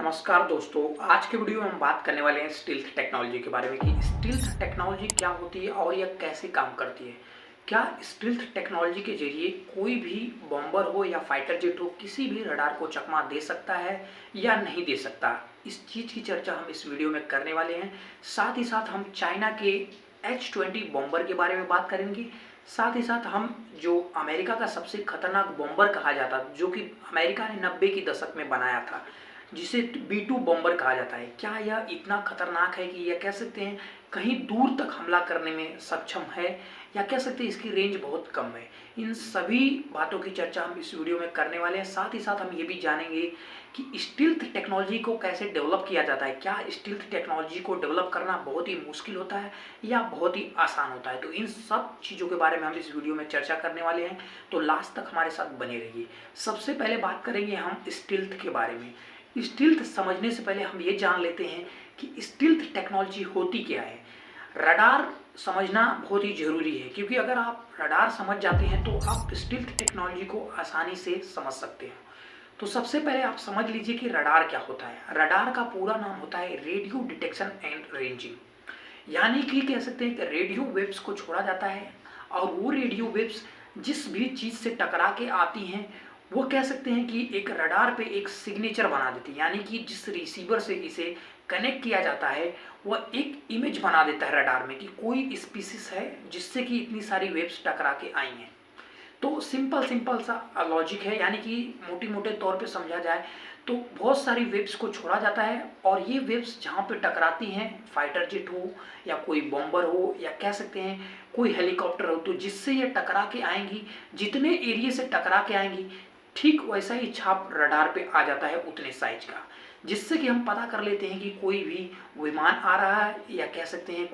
नमस्कार दोस्तों, आज के वीडियो में हम बात करने वाले हैं स्टील्थ टेक्नोलॉजी के बारे में कि स्टील्थ टेक्नोलॉजी क्या होती है और यह कैसे काम करती है। क्या स्टील्थ टेक्नोलॉजी के जरिए कोई भी बॉम्बर हो या फाइटर जेट हो किसी भी रडार को चकमा दे सकता है या नहीं दे सकता, इस चीज़ की चर्चा हम इस वीडियो में करने वाले हैं। साथ ही साथ हम चाइना के H-20 बॉम्बर के बारे में बात करेंगे। साथ ही साथ हम जो अमेरिका का सबसे खतरनाक बॉम्बर कहा जाता जो कि अमेरिका ने 90 के दशक में बनाया था, जिसे B-2 बॉम्बर कहा जाता है, क्या यह इतना खतरनाक है कि यह कह सकते हैं कहीं दूर तक हमला करने में सक्षम है, या कह सकते हैं इसकी रेंज बहुत कम है। इन सभी बातों की चर्चा हम इस वीडियो में करने वाले हैं। साथ ही साथ हम ये भी जानेंगे कि स्टील्थ टेक्नोलॉजी को कैसे डेवलप किया जाता है। क्या स्टील्थ टेक्नोलॉजी को डेवलप करना बहुत ही मुश्किल होता है या बहुत ही आसान होता है। तो इन सब चीज़ों के बारे में हम इस वीडियो में चर्चा करने वाले हैं, तो लास्ट तक हमारे साथ बने रहिए। सबसे पहले बात करेंगे हम स्टील्थ के बारे में। स्टील्थ समझने से पहले हम ये जान लेते हैं कि स्टील्थ टेक्नोलॉजी होती क्या है। रडार समझना बहुत ही ज़रूरी है, क्योंकि अगर आप रडार समझ जाते हैं तो आप स्टील्थ टेक्नोलॉजी को आसानी से समझ सकते हैं। तो सबसे पहले आप समझ लीजिए कि रडार क्या होता है। रडार का पूरा नाम होता है रेडियो डिटेक्शन एंड रेंजिंग, यानी कि कह सकते हैं कि रेडियो वेव्स को छोड़ा जाता है और वो रेडियो वेव्स जिस भी चीज़ से टकरा के आती हैं वो कह सकते हैं कि एक रडार पे एक सिग्नेचर बना देती है, यानी कि जिस रिसीवर से इसे कनेक्ट किया जाता है वह एक इमेज बना देता है रडार में कि कोई स्पीसीज है जिससे कि इतनी सारी वेव्स टकरा के आई हैं। तो सिंपल सा लॉजिक है, यानी कि मोटे तौर पे समझा जाए तो बहुत सारी वेव्स को छोड़ा जाता है और ये वेव्स जहाँ पे टकराती हैं, फाइटर जेट हो या कोई बॉम्बर हो या कह सकते हैं कोई हेलीकॉप्टर हो, तो जिससे ये टकरा के आएंगी, जितने एरिया से टकरा के आएंगी ठीक वैसा ही छाप रडार पे आ जाता है उतने साइज का, जिससे कि हम पता कर लेते हैं कि कोई भी विमान आ रहा है या कह सकते हैं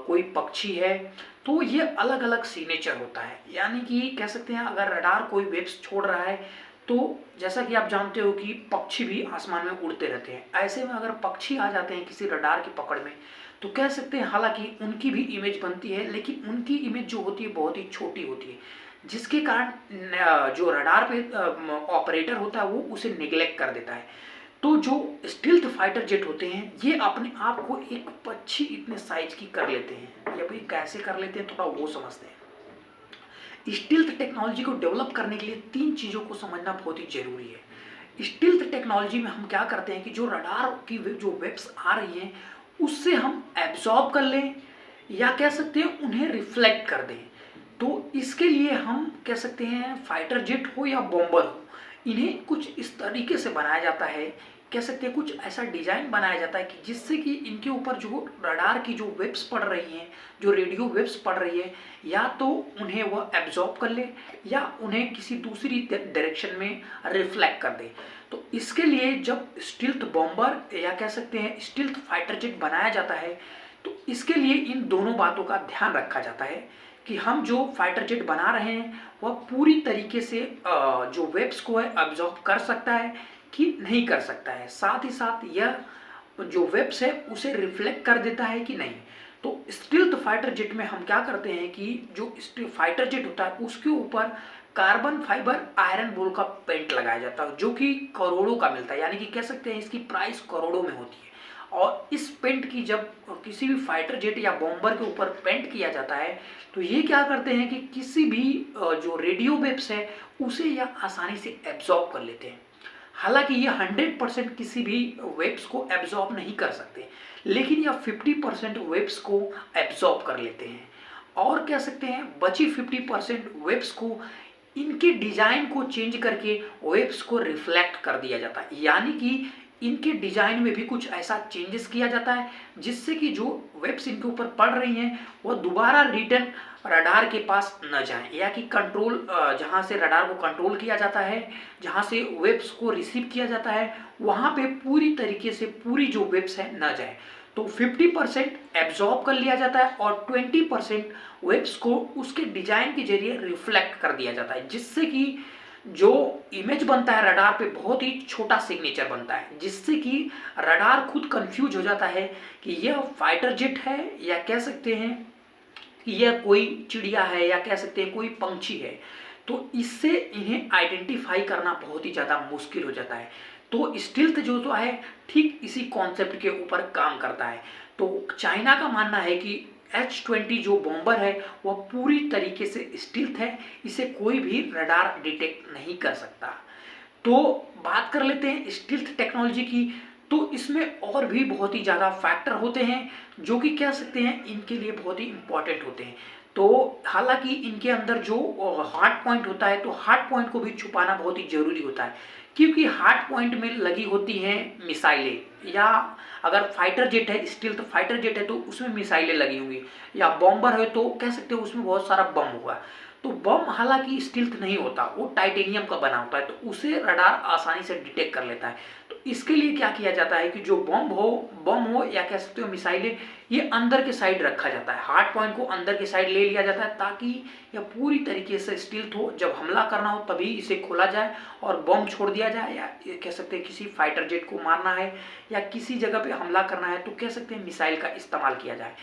कोई पक्षी है। तो ये अलग अलग सिग्नेचर होता है, यानी कि कह सकते हैं अगर रडार कोई वेव्स छोड़ रहा है तो जैसा कि आप जानते हो कि पक्षी भी आसमान में उड़ते रहते हैं, ऐसे में अगर पक्षी आ जाते हैं किसी रडार की पकड़ में तो कह सकते हैं हालांकि उनकी भी इमेज बनती है, लेकिन उनकी इमेज जो होती है बहुत ही छोटी होती है, जिसके कारण जो रडार पे ऑपरेटर होता है वो उसे निगलेक्ट कर देता है। तो जो स्टील्थ फाइटर जेट होते हैं ये अपने आप को एक पक्षी इतने साइज की कर लेते हैं। ये भाई कैसे कर लेते हैं थोड़ा वो समझते हैं। स्टील्थ टेक्नोलॉजी को डेवलप करने के लिए तीन चीज़ों को समझना बहुत ही जरूरी है। स्टील्थ टेक्नोलॉजी में हम क्या करते हैं कि जो रडार की जो वेव्स आ रही हैं उससे हम एब्जॉर्ब कर लें या कह सकते हैं उन्हें रिफ्लेक्ट कर दें। तो इसके लिए हम कह सकते हैं फाइटर जेट हो या बॉम्बर हो, इन्हें कुछ इस तरीके से बनाया जाता है, कह सकते हैं कुछ ऐसा डिजाइन बनाया जाता है कि जिससे कि इनके ऊपर जो रडार की जो वेव्स पड़ रही हैं, जो रेडियो वेव्स पड़ रही है, या तो उन्हें वह एब्जॉर्ब कर ले या उन्हें किसी दूसरी डायरेक्शन में रिफ्लेक्ट कर दे। तो इसके लिए जब स्टील्थ बॉम्बर या कह सकते हैं स्टील्थ फाइटर जेट बनाया जाता है तो इसके लिए इन दोनों बातों का ध्यान रखा जाता है कि हम जो फाइटर जेट बना रहे हैं वह पूरी तरीके से जो वेव्स को है एब्जॉर्ब कर सकता है कि नहीं कर सकता है, साथ ही साथ यह जो वेव्स है उसे रिफ्लेक्ट कर देता है कि नहीं। तो स्टील्थ फाइटर जेट में हम क्या करते हैं कि जो फाइटर जेट होता है उसके ऊपर कार्बन फाइबर आयरन बोल का पेंट लगाया जाता है, जो कि करोड़ों का मिलता है, यानी कि कह सकते हैं इसकी प्राइस करोड़ों में होती है। और इस पेंट की जब किसी भी फाइटर जेट या बॉम्बर के ऊपर पेंट किया जाता है तो ये क्या करते हैं कि किसी भी जो रेडियो वेव्स है उसे यह आसानी से एब्जॉर्ब कर लेते हैं। हालांकि ये 100% किसी भी वेव्स को एब्जॉर्ब नहीं कर सकते, लेकिन यह 50% वेव्स को एब्जॉर्ब कर लेते हैं और कह सकते हैं बची 50% वेव्स को इनके डिजाइन को चेंज करके वेव्स को रिफ्लेक्ट कर दिया जाता है, यानी कि इनके डिजाइन में भी कुछ ऐसा चेंजेस किया जाता है जिससे कि जो वेव्स इनके ऊपर पड़ रही हैं वो दोबारा रिटर्न रडार के पास न जाए, या कि कंट्रोल जहां से रडार को कंट्रोल किया जाता है, जहां से वेव्स को रिसीव किया जाता है वहां पे पूरी तरीके से पूरी जो वेव्स है न जाए। तो 50% एब्जॉर्ब कर लिया जाता है और 20% वेव्स को उसके डिजाइन के जरिए रिफ्लेक्ट कर दिया जाता है, जिससे कि जो इमेज बनता है रडार पे बहुत ही छोटा सिग्नेचर बनता है, जिससे कि रडार खुद कंफ्यूज हो जाता है कि यह फाइटर जेट है या कह सकते हैं कि यह कोई चिड़िया है या कह सकते हैं कोई पंछी है। तो इससे इन्हें आइडेंटिफाई करना बहुत ही ज़्यादा मुश्किल हो जाता है। तो स्टिल्थ जो है ठीक इसी कॉन्सेप्ट के ऊपर काम करता है। तो चाइना का मानना है कि H-20 जो बॉम्बर है वह पूरी तरीके से स्टिल्थ है, इसे कोई भी रडार डिटेक्ट नहीं कर सकता। तो बात कर लेते हैं स्टिल्थ टेक्नोलॉजी की। तो इसमें और भी बहुत ही ज़्यादा फैक्टर होते हैं जो कि कह सकते हैं इनके लिए बहुत ही इंपॉर्टेंट होते हैं। तो हालांकि इनके अंदर जो हार्ड पॉइंट होता है, तो हार्ड पॉइंट को भी छुपाना बहुत ही ज़रूरी होता है, क्योंकि हार्ड पॉइंट में लगी होती हैं मिसाइलें, या अगर फाइटर जेट है, स्टिल्थ फाइटर जेट है तो उसमें मिसाइलें लगी होंगी, या बॉम्बर है तो कह सकते हो उसमें बहुत सारा बम होगा। तो बम हालांकि स्टिल्थ नहीं होता, वो टाइटेनियम का बना होता है, तो उसे रडार आसानी से डिटेक्ट कर लेता है। तो इसके लिए क्या किया जाता है कि जो बम हो या कह सकते हो मिसाइलें, ये अंदर के साइड रखा जाता है, हार्ड पॉइंट को अंदर के साइड ले लिया जाता है, ताकि यह पूरी तरीके से स्टिल्थ हो। जब हमला करना हो तभी इसे खोला जाए और बम छोड़ दिया जाए, या कह सकते हैं किसी फाइटर जेट को मारना है या किसी जगह पे हमला करना है तो कह सकते हैं मिसाइल का इस्तेमाल किया जाए,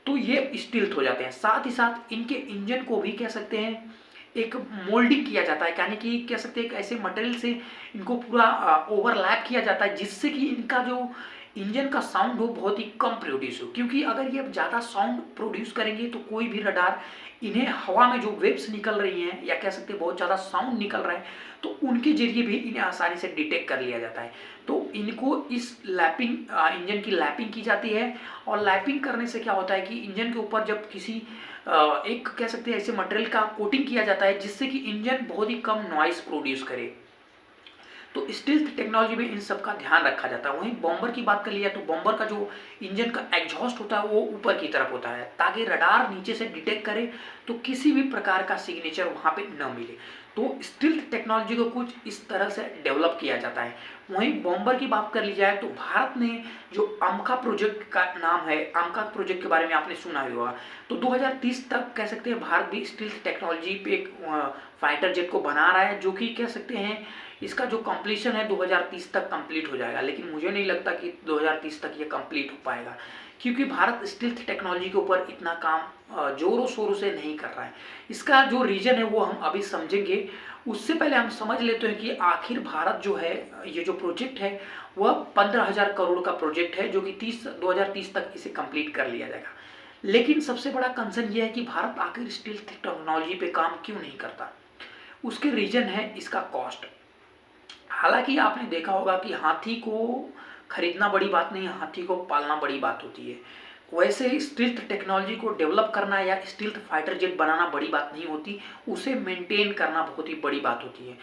तो ये स्टिल्थ हो जाते हैं। साथ ही साथ इनके इंजन को भी कह सकते हैं एक मोल्डिंग किया जाता है, यानी कि कह सकते हैं एक ऐसे मटेरियल से इनको पूरा ओवरलैप किया जाता है, जिससे कि इनका जो इंजन का साउंड हो बहुत ही कम प्रोड्यूस हो। क्योंकि अगर ये ज़्यादा साउंड प्रोड्यूस करेंगे तो कोई भी रडार इन्हें हवा में जो वेव्स निकल रही हैं या कह सकते हैं बहुत ज़्यादा साउंड निकल रहा है तो उनके जरिए भी इन्हें आसानी से डिटेक्ट कर लिया जाता है। तो इनको इस लैपिंग इंजन की लैपिंग की जाती है, और लैपिंग करने से क्या होता है कि इंजन के ऊपर जब किसी एक कह सकते हैं ऐसे मटेरियल का कोटिंग किया जाता है जिससे कि इंजन बहुत ही कम नॉइस प्रोड्यूस करे। तो स्टिल्थ टेक्नोलॉजी में इन सब का ध्यान रखा जाता है। वहीं बॉम्बर की बात कर लिया तो बॉम्बर का जो इंजन का एग्जॉस्ट होता है वो ऊपर की तरफ होता है, ताकि रडार नीचे से डिटेक्ट करे तो किसी भी प्रकार का सिग्नेचर वहाँ पे न मिले। तो स्टिल्थ टेक्नोलॉजी को कुछ इस तरह से डेवलप किया जाता है। वहीं बॉम्बर की बात कर ली जाए तो भारत ने जो आमका प्रोजेक्ट का नाम है, आमका प्रोजेक्ट के बारे में आपने सुना ही होगा। तो 2030 तक कह सकते हैं भारत भी स्टिल्थ टेक्नोलॉजी पे एक फाइटर जेट को बना रहा है, जो कि कह सकते हैं इसका जो कंप्लीशन है 2030 तक कंप्लीट हो जाएगा। लेकिन मुझे नहीं लगता कि 2030 तक ये कंप्लीट हो पाएगा, क्योंकि भारत स्टिल्थ टेक्नोलॉजी के ऊपर इतना काम जोरों शोरों से नहीं कर रहा है। इसका जो रीजन है वो हम अभी समझेंगे। उससे पहले हम समझ लेते हैं कि आखिर भारत जो है, ये जो प्रोजेक्ट है वह 15,000 करोड़ का प्रोजेक्ट है, जो कि 2030 तक इसे कंप्लीट कर लिया जाएगा। लेकिन सबसे बड़ा कंसर्न ये है कि भारत आखिर स्टिल्थ टेक्नोलॉजी पे काम क्यों नहीं करता। उसके रीजन है इसका कॉस्ट। हालांकि आपने देखा होगा कि हाथी को खरीदना बड़ी बात नहीं, हाथी को पालना बड़ी बात होती है। वैसे ही स्टिल्थ टेक्नोलॉजी को डेवलप करना या स्टिल्थ फाइटर जेट बनाना बड़ी बात नहीं होती, उसे मेंटेन करना बहुत ही बड़ी बात होती है,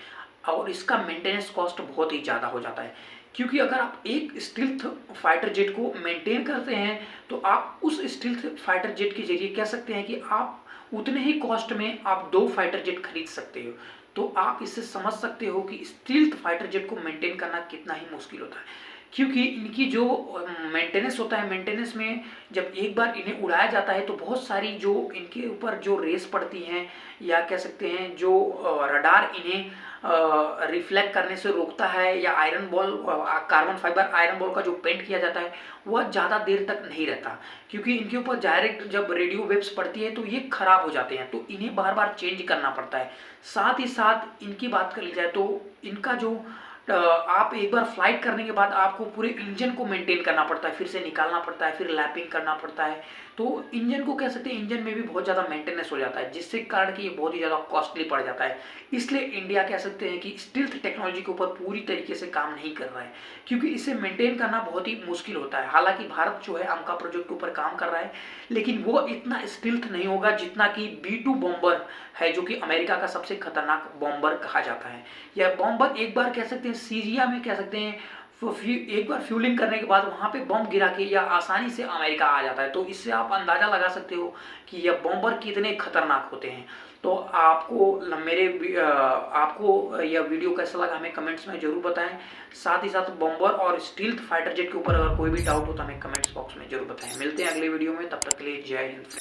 और इसका मेंटेनेंस कॉस्ट बहुत ही ज़्यादा हो जाता है। क्योंकि अगर आप एक स्टिल्थ फाइटर जेट को मेंटेन करते हैं तो आप उस स्टिल्थ फाइटर जेट के जरिए कह सकते हैं कि आप उतने ही कॉस्ट में आप 2 फाइटर जेट खरीद सकते हो। तो आप इससे समझ सकते हो कि स्टिल्थ फाइटर जेट को मेंटेन करना कितना ही मुश्किल होता है, क्योंकि इनकी जो मेंटेनेंस होता है, मेंटेनेंस में जब एक बार इन्हें उड़ाया जाता है तो बहुत सारी जो इनके ऊपर जो रेस पड़ती हैं या कह सकते हैं जो रडार इन्हें रिफ्लेक्ट करने से रोकता है, या iron ball carbon fibre iron ball का जो पेंट किया जाता है वह ज़्यादा देर तक नहीं रहता, क्योंकि इनके ऊपर डायरेक्ट जब रेडियो वेव्स पड़ती है तो ये खराब हो जाते हैं, तो इन्हें बार बार चेंज करना पड़ता है। साथ ही साथ इनकी बात कर ली जाए तो इनका जो आप एक बार फ्लाइट करने के बाद आपको पूरे इंजन को मेंटेन करना पड़ता है, फिर से निकालना पड़ता है, फिर लैपिंग करना पड़ता है। तो इंजन को कह सकते हैं इंजन में भी बहुत ज़्यादा मेंटेनेंस हो जाता है, जिससे कारण कि ये बहुत ही ज़्यादा कॉस्टली पड़ जाता है। इसलिए इंडिया कह सकते हैं कि स्टिल्थ टेक्नोलॉजी के ऊपर पूरी तरीके से काम नहीं कर रहा है, क्योंकि इसे मेंटेन करना बहुत ही मुश्किल होता है। हालांकि भारत जो है आमका प्रोजेक्ट के ऊपर काम कर रहा है, लेकिन वो इतना स्टिल्थ नहीं होगा जितना कि B-2 बॉम्बर है, जो कि अमेरिका का सबसे खतरनाक बॉम्बर कहा जाता है। यह बॉम्बर एक बार कह सकते हैं सीरिया में कह सकते हैं एक बार फ्यूलिंग करने के बाद वहाँ पे बम गिरा के या आसानी से अमेरिका आ जाता है। तो इससे आप अंदाज़ा लगा सकते हो कि यह बॉम्बर कितने खतरनाक होते हैं। तो आपको आपको यह वीडियो कैसा लगा हमें कमेंट्स में जरूर बताएं। साथ ही साथ बॉम्बर और स्टिल्थ फाइटर जेट के ऊपर अगर कोई भी डाउट हो तो हमें कमेंट्स बॉक्स में जरूर बताएं। मिलते हैं अगले वीडियो में, तब तक के लिए जय हिंद।